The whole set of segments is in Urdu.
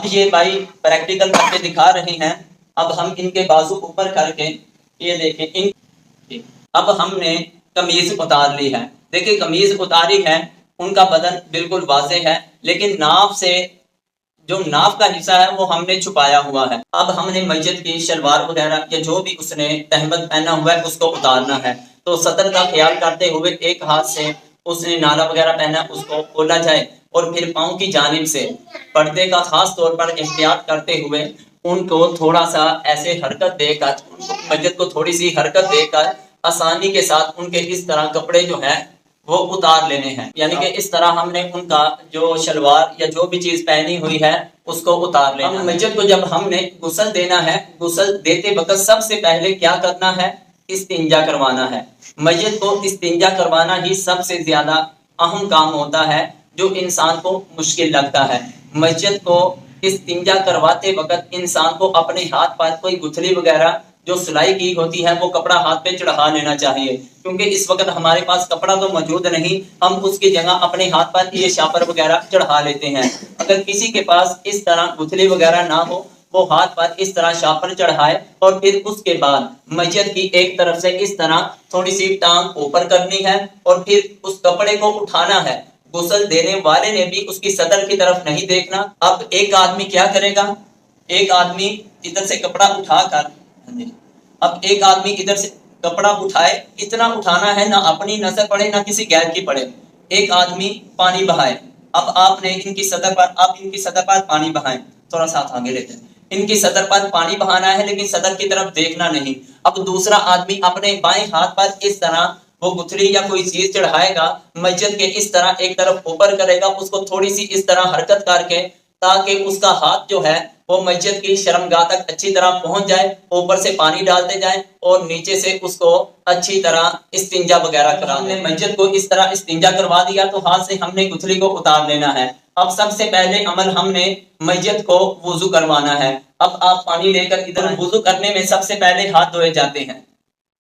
اب یہ بھائی پریکٹیکل کر کے دکھا رہے ہیں. اب ہم ان کے بازو اوپر کر کے یہ دیکھیں اب ہم نے قمیض اتار لی ہے. دیکھیں قمیض اتاری ہے, ان کا بدن بالکل واضح ہے, لیکن ناف سے جو ناف کا حصہ ہے وہ ہم نے چھپایا ہوا ہے. اب ہم نے میت کی شلوار وغیرہ یا جو بھی اس نے تہمت پہنا ہوا ہے اس کو اتارنا ہے. تو سطر کا خیال کرتے ہوئے ایک ہاتھ سے اس نے نالا وغیرہ پہنا اس کو کھولا جائے, اور پھر پاؤں کی جانب سے پردے کا خاص طور پر احتیاط کرتے ہوئے ان کو تھوڑا سا ایسے حرکت دے کر, میت کو تھوڑی سی حرکت دے کر آسانی کے ساتھ ان کے اس طرح کپڑے جو ہیں وہ اتار لینے ہیں. یعنی کہ اس طرح ہم نے ان کا جو شلوار یا جو بھی چیز پہنی ہوئی ہے اس کو اتار لینا. اب میت کو جب ہم نے غسل دینا ہے, غسل دیتے وقت سب سے پہلے کیا کرنا ہے؟ استنجا کروانا ہے. میت کو استنجا کروانا ہی سب سے زیادہ اہم کام ہوتا ہے جو انسان کو مشکل لگتا ہے. میت کو استنجا کرواتے وقت انسان کو اپنے ہاتھ پر کوئی گٹھلی وغیرہ جو سلائی کی ہوتی ہے وہ کپڑا ہاتھ پہ چڑھا لینا چاہیے, کیونکہ اس وقت ہمارے پاس کپڑا تو موجود نہیں, ہم اس کی جگہ اپنے ہاتھ پر یہ شاپر وغیرہ چڑھا لیتے ہیں. اگر کسی کے پاس اس طرح گٹھلی وغیرہ نہ ہو وہ ہاتھ پر اس طرح شاپر چڑھائے, اور پھر اس کے بعد میت کی ایک طرف سے اس طرح تھوڑی سی ٹانگ اوپر کرنی ہے, اور پھر اس کپڑے کو اٹھانا ہے. غسل دینے والے نے بھی اس کی صدر کی طرف نہیں دیکھنا. اب ایک آدمی کیا کرے گا؟ ایک آدمی ادھر سے کپڑا اٹھا کر, اب ایک آدمی ادھر سے کپڑا اٹھائے, اتنا اٹھانا ہے نہ اپنی نظر پڑے نہ کسی غیر کی پڑے. ایک آدمی پانی بہائے, اب آپ نے ان کی صدر پر پانی بہائیں, تھوڑا ساتھ آگے لیتے ہیں. ان کی صدر پر پانی بہانا ہے لیکن صدر کی طرف دیکھنا نہیں. اب دوسرا آدمی اپنے بائیں ہاتھ پر اس طرح وہ گٹھلی یا کوئی چیز چڑھائے گا, میت کے اس طرح ایک طرف اوپر کرے گا, اس کو تھوڑی سی اس طرح حرکت کر کے تاکہ اس کا ہاتھ جو ہے وہ میت کی شرمگاہ تک اچھی طرح پہنچ جائے. اوپر سے پانی ڈالتے جائیں اور نیچے سے اس کو اچھی طرح استنجا وغیرہ کرا دیں. میت کو اس طرح استنجا کروا دیا تو ہاتھ سے ہم نے گٹھلی کو اتار لینا ہے. اب سب سے پہلے عمل ہم نے میت کو وضو کروانا ہے. اب آپ پانی لے کر ادھر, وضو کرنے میں سب سے پہلے ہاتھ دھوئے جاتے ہیں.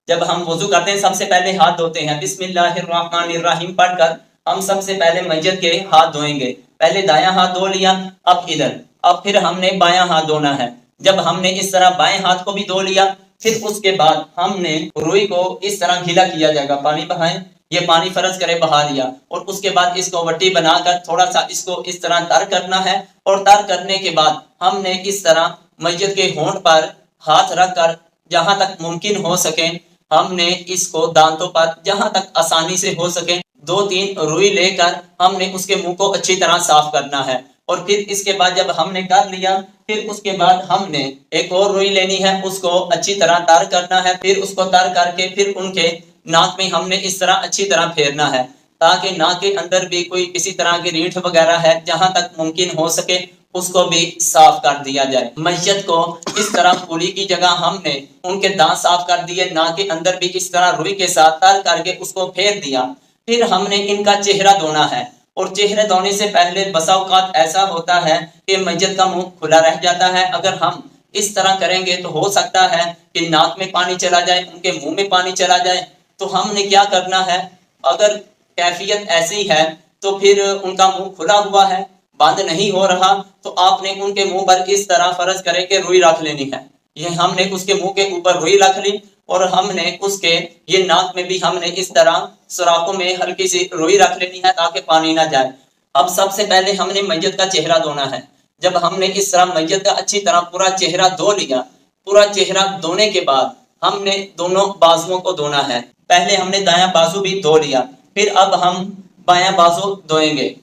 جب ہم وضو کرتے ہیں سب سے پہلے ہاتھ دھوتے ہیں. بسم اللہ الرحمن الرحیم پڑھ کر ہم سب سے پہلے میت کے ہاتھ دھوئیں گے. پہلے دایاں ہاتھ دھو لیا, اب ادھر, اب پھر ہم نے بایاں ہاتھ دھونا ہے. جب ہم نے اس طرح بائیں ہاتھ کو بھی دھو لیا, پھر اس کے بعد ہم نے روئی کو اس طرح گھیلا کیا جائے گا. پانی بہائیں, یہ پانی فرض کرے بہا لیا, اور اس کے بعد اس کو وٹی بنا کر تھوڑا سا اس کو اس طرح تر کرنا ہے. اور تر کرنے کے بعد ہم نے اس طرح میت کے ہونٹ پر ہاتھ رکھ کر جہاں تک ممکن ہو سکے ہم نے اس کو دانتوں پر جہاں تک آسانی سے ہو سکے 2-3 روئی لے کر ہم نے اس کے منہ کو اچھی طرح صاف کرنا ہے. اور پھر اس کے بعد جب ہم نے کر لیا, پھر اس کے بعد ہم نے ایک اور روئی لینی ہے, اس کو اچھی طرح تر کرنا ہے. پھر اس کو تر کر کے پھر ان کے ناک میں ہم نے اس طرح اچھی طرح پھیرنا ہے, تاکہ ناک کے اندر بھی کوئی کسی طرح کی ریٹھ وغیرہ ہے جہاں تک ممکن ہو سکے اس کو بھی صاف کر دیا جائے. میت کو اس طرح پولی کی جگہ ہم نے ان کے دانت صاف کر دیے, ناک کے اندر بھی اس طرح روئی کے ساتھ تر کر کے اس کو پھیر دیا. پھر ہم نے ان کا چہرہ دھونا ہے, اور چہرے دھونے سے پہلے بسا اوقات ایسا ہوتا ہے کہ میت کا منہ کھلا رہ جاتا ہے. اگر ہم اس طرح کریں گے تو ہو سکتا ہے کہ ناک میں پانی چلا جائے, ان کے منہ میں پانی چلا جائے. تو ہم نے کیا کرنا ہے, اگر کیفیت ایسی ہے تو پھر ان کا منہ کھلا ہوا ہے, بند نہیں ہو رہا, تو آپ نے ان کے منہ پر اس طرح فرض کرے کہ روئی رکھ لینی ہے. یہ ہم نے اس کے منہ کے اوپر روئی رکھ لی, اور ہم نے اس کے یہ ناک میں بھی ہم نے اس طرح سوراخوں میں ہلکی سی روئی رکھ لینی ہے تاکہ پانی نہ جائے. اب سب سے پہلے ہم نے میت کا چہرہ دھونا ہے. جب ہم نے اس طرح میت کا اچھی طرح پورا چہرہ دھو لیا, پورا چہرہ دھونے کے بعد ہم نے دونوں بازوؤں کو دھونا ہے. پہلے ہم نے دایاں بازو بھی دھو لیا, پھر اب ہم بایاں بازو دھوئیں گے.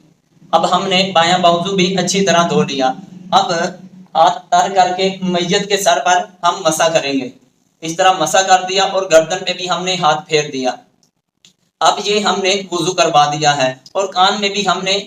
اب ہم نے بایاں بازو بھی اچھی طرح دھو لیا. اب ہاتھ تر کر کے میت کے سر پر ہم مسح کریں گے. اس طرح مسح کر دیا, اور گردن پہ بھی ہم نے ہاتھ پھیر دیا. اب یہ ہم نے وضو کروا دیا ہے. اور کان میں بھی ہم نے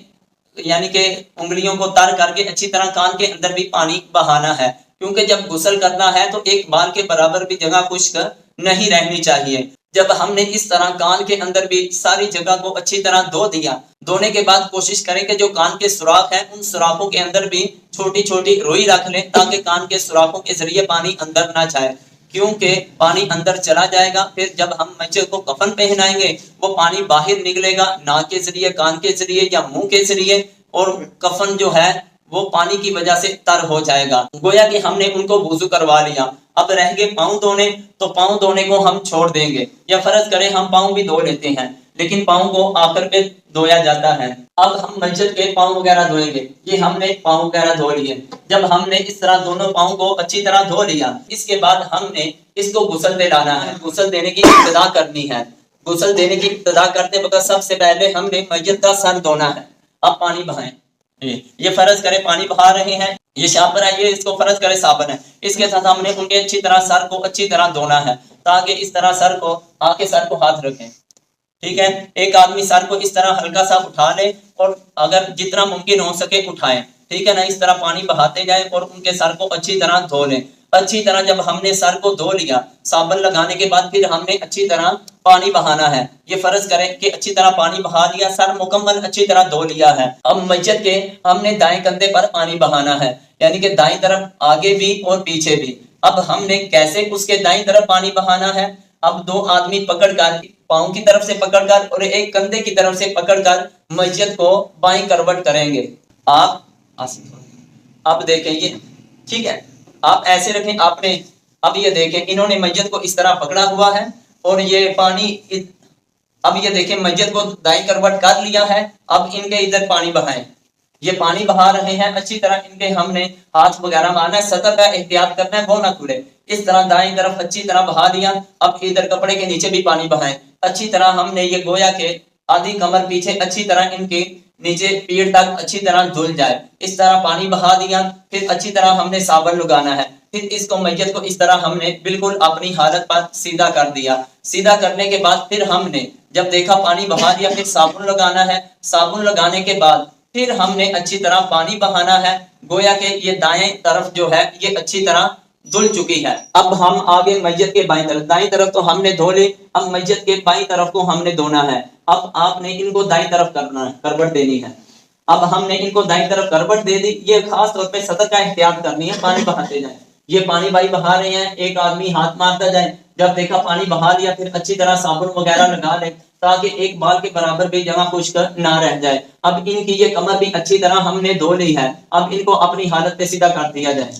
یعنی کہ انگلیوں کو تر کر کے اچھی طرح کان کے اندر بھی پانی بہانا ہے, کیونکہ جب غسل کرنا ہے تو ایک بال کے برابر بھی جگہ خشک نہیں رہنی چاہیے. جب ہم نے اس طرح کان کے اندر بھی ساری جگہ کو اچھی طرح دھو دیا, دھونے کے بعد کوشش کریں کہ جو کان کے سوراخ ہیں ان سوراخوں کے اندر بھی چھوٹی چھوٹی روئی رکھ لیں, تاکہ کان کے سوراخوں کے ذریعے پانی اندر نہ جائے, کیونکہ پانی اندر چلا جائے گا. پھر جب ہم میت کو کفن پہنائیں گے وہ پانی باہر نکلے گا, ناک کے ذریعے, کان کے ذریعے یا منہ کے ذریعے, اور کفن جو ہے وہ پانی کی وجہ سے تر ہو جائے گا۔ گویا کہ ہم نے ان کو وضو کروا لیا، اب رہ گئے پاؤں دھونے، تو پاؤں دھونے کو ہم چھوڑ دیں گے، یا فرض کریں ہم پاؤں بھی دھو لیتے ہیں لیکن پاؤں کو آخر پہ دھویا جاتا ہے۔ اب ہم مسجد کے پاؤں وغیرہ دھوئیں گے، یہ ہم نے پاؤں وغیرہ دھو لیے۔ جب ہم نے اس طرح دونوں پاؤں کو اچھی طرح دھو لیا، اس کے بعد ہم نے اس کو غسل دلانا ہے، غسل دینے کی ابتدا کرنی ہے۔ غسل دینے کی ابتدا کرتے وقت سب سے پہلے ہم نے مسجد کا سر دھونا ہے۔ اب پانی بہائیں، یہ فرض کرے پانی بہا رہے ہیں، یہ شاپر ہے، یہ اس کو فرض کرے صابن ہے، اس کے ساتھ ہم نے ان کے اچھی طرح سر کو اچھی طرح دھونا ہے، تاکہ اس طرح سر کو آگے سر کو ہاتھ رکھیں، ٹھیک ہے۔ ایک آدمی سر کو اس طرح ہلکا سا اٹھا لے اور اگر جتنا ممکن ہو سکے اٹھائیں، ٹھیک ہے نا، اس طرح پانی بہاتے جائیں اور ان کے سر کو اچھی طرح دھو لیں۔ اچھی طرح جب ہم نے سر کو دھو لیا، صابن لگانے کے بعد پھر ہم نے اچھی طرح پانی بہانا ہے۔ یہ فرض کریں کہ اچھی طرح پانی بہا لیا، سر مکمل اچھی طرح دھو لیا ہے۔ اب مسجد کے ہم نے دائیں کندھے پر پانی بہانا ہے، یعنی کہ دائیں طرف آگے بھی اور پیچھے بھی۔ اب ہم نے کیسے اس کے دائیں طرف پانی بہانا ہے؟ اب دو آدمی پکڑ کر، پاؤں کی طرف سے پکڑ کر اور ایک کندھے کی طرف سے پکڑ کر مسجد کو بائیں کروٹ کریں گے۔ آپ اب دیکھیں یہ ٹھیک ہے، آپ ایسے رکھیں، آپ نے اب یہ دیکھیں انہوں نے مسجد کو اس طرح پکڑا ہوا ہے اور یہ پانی، اب یہ دیکھیں مسجد کو دائیں کروٹ کر لیا ہے، اب ان کے ادھر پانی بہائیں، یہ پانی بہا رہے ہیں اچھی طرح، ان کے ہم نے ہاتھ وغیرہ مارنا ہے، سطح کا احتیاط کرنا ہے وہ نہ کھلے، اس طرح دائیں طرف اچھی طرح بہا دیا۔ اب ادھر کپڑے کے نیچے بھی پانی بہائیں اچھی طرح، ہم نے یہ گویا کہ آدھی کمر پیچھے اچھی طرح ان کے نیچے پیڑ تک اچھی طرح دھل جائے، اس طرح پانی بہا دیا۔ پھر اچھی طرح ہم نے صابن لگانا ہے، پھر اس کو مسجد کو اس طرح ہم نے بالکل اپنی حالت پر سیدھا کر دیا۔ سیدھا کرنے کے بعد پھر ہم نے جب دیکھا پانی بہا دیا، پھر صابن لگانا ہے، صابن لگانے کے بعد پھر ہم نے اچھی طرح پانی بہانا ہے، گویا کہ یہ دائیں طرف جو ہے یہ اچھی طرح دھل چکی ہے۔ اب ہم آگے مسجد کے بائیں طرف، دائیں طرف تو ہم نے دھو لی، اب مسجد کے بائیں طرف کو ہم نے دھونا ہے۔ اب آپ نے ان کو دائیں طرف کرنا ہے، کروٹ دینی ہے۔ اب ہم نے ان کو دائیں طرف کروٹ دے دی، یہ خاص طور پہ سطح کا احتیاط کرنی ہے، پانی بہاتے جائیں، یہ پانی بھائی بہا رہے ہیں، ایک آدمی ہاتھ مارتا جائے، جب دیکھا پانی بہا لیا پھر اچھی طرح صابن وغیرہ لگا لے تاکہ ایک بال کے برابر بھی جگہ خشک نہ رہ جائے۔ اب ان کی یہ کمر بھی اچھی طرح ہم نے دھو لی ہے، اب ان کو اپنی حالت پہ سیدھا کر دیا جائے۔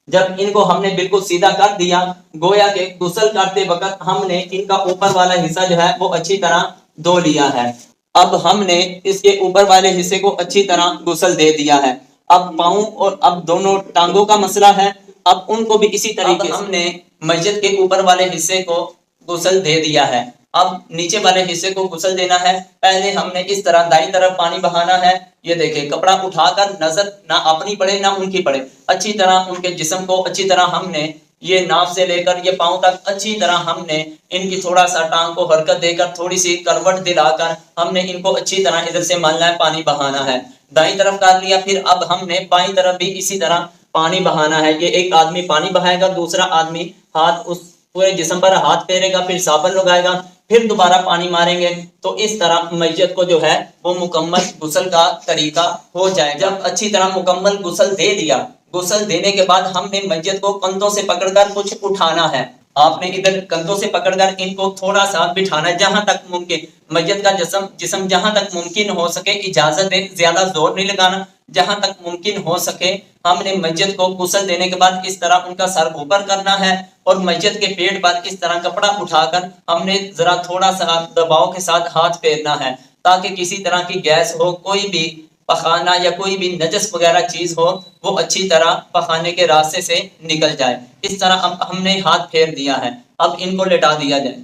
جب ان کو ہم نے بالکل سیدھا کر دیا، گویا کہ غسل کرتے وقت ہم نے ان کا اوپر والا حصہ جو ہے وہ اچھی طرح دھو لیا ہے۔ اب ہم نے اس کے اوپر والے حصے کو اچھی طرح غسل دے دیا ہے۔ اب پاؤں اور اب دونوں ٹانگوں کا مسئلہ ہے، اب ان کو بھی اسی طریقے سے ہم نے مسجد کے اوپر والے حصے کو غسل دے دیا ہے۔ اب نیچے والے حصے کو غسل دینا ہے، پہلے ہم نے اس طرح دائیں طرف پانی بہانا ہے، یہ دیکھیں کپڑا اٹھا کر نظر نہ اپنی پڑے نہ ان کی پڑے، اچھی طرح ان کے جسم کو اچھی طرح ہم نے یہ ناف سے لے کر یہ پاؤں تک اچھی طرح ہم نے ان کی تھوڑا سا ٹانگ کو حرکت دے کر تھوڑی سی کروٹ دلا کر ہم نے ان کو اچھی طرح ادھر سے ملنا ہے، پانی بہانا ہے، دائیں طرف کر لیا۔ پھر اب ہم نے بائیں طرف بھی اسی طرح پانی بہانا ہے، یہ ایک آدمی پانی بہائے گا، دوسرا آدمی ہاتھ اس پورے جسم پر ہاتھ پھیرے گا، پھر صابن لگائے گا، پھر دوبارہ پانی ماریں گے، تو اس طرح مسجد کو جو ہے وہ مکمل غسل کا طریقہ ہو جائے گا۔ جب اچھی طرح مکمل غسل دے دیا، غسل دینے کے بعد ہم نے مسجد کو کندھوں سے پکڑ کر کچھ اٹھانا ہے، آپ نے ادھر کندھوں سے پکڑ کر ان کو تھوڑا سا بٹھانا ہے جہاں تک ممکن، مسجد کا جسم جہاں تک ممکن ہو سکے اجازت دیں، زیادہ زور نہیں لگانا، جہاں تک ممکن ہو سکے ہم نے مسجد کو غسل دینے کے بعد اس طرح ان کا سر اوپر کرنا ہے اور مسجد کے پیٹ پر اس طرح کپڑا اٹھا کر ہم نے ذرا تھوڑا سا دباؤ کے ساتھ ہاتھ پھیرنا ہے تاکہ کسی طرح کی گیس ہو، کوئی بھی پخانہ یا کوئی بھی نجس وغیرہ چیز ہو وہ اچھی طرح پخانے کے راستے سے نکل جائے۔ اس طرح ہم نے ہاتھ پھیر دیا ہے، اب ان کو لٹا دیا جائے،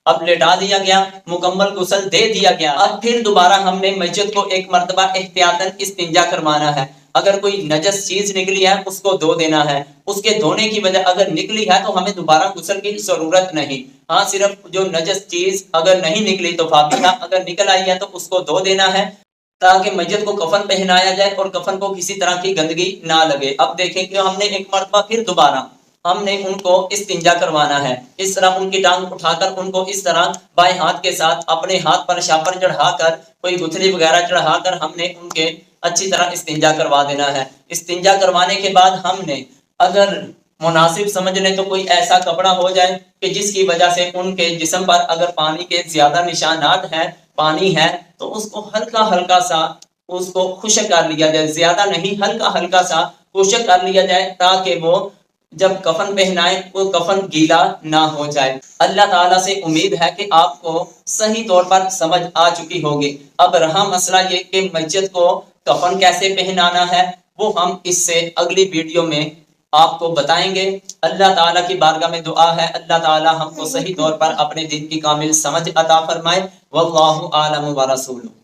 اب لٹا دیا گیا، مکمل غسل دے دیا گیا۔ اب پھر دوبارہ ہم نے مسجد کو ایک مرتبہ احتیاطاً استنجا کروانا ہے، اگر کوئی نجس چیز نکلی ہے اس کو دھو دینا ہے، اس کے دھونے کی وجہ اگر نکلی ہے تو ہمیں دوبارہ غسل کی ضرورت نہیں، ہاں صرف جو نجس چیز اگر نہیں نکلی تو فابیہ، اگر نکل آئی ہے تو اس کو دھو دینا ہے تاکہ مسجد کو کفن پہنایا جائے اور کفن کو کسی طرح کی گندگی نہ لگے۔ اب دیکھیں کہ ہم نے ایک مرتبہ پھر دوبارہ ہم نے ان کو استنجا کروانا ہے، اس طرح ان کی ٹانگ اٹھا کر ان کو اس طرح بائیں ہاتھ کے ساتھ اپنے ہاتھ پر شاپر چڑھا کر کوئی گتھلی وغیرہ چڑھا کر ہم نے ان کے اچھی طرح استنجا کروا دینا ہے۔ استنجا کروانے کے بعد ہم نے اگر مناسب سمجھ لیں تو کوئی ایسا کپڑا ہو جائے کہ جس کی وجہ سے ان کے جسم پر اگر پانی کے زیادہ نشانات ہیں، پانی ہے، تو اس کو ہلکا ہلکا سا اس کو خشک کر لیا جائے، زیادہ نہیں، ہلکا ہلکا سا خشک کر لیا جائے تاکہ وہ جب کفن پہنائے وہ کفن گیلا نہ ہو جائے۔ اللہ تعالیٰ سے امید ہے کہ آپ کو صحیح طور پر سمجھ آ چکی ہوگی۔ اب رہا مسئلہ یہ کہ میت کو کفن کیسے پہنانا ہے، وہ ہم اس سے اگلی ویڈیو میں آپ کو بتائیں گے۔ اللہ تعالیٰ کی بارگاہ میں دعا ہے اللہ تعالیٰ ہم کو صحیح طور پر اپنے دین کی کامل سمجھ عطا فرمائے۔ واللہ اعلم ورسولہ۔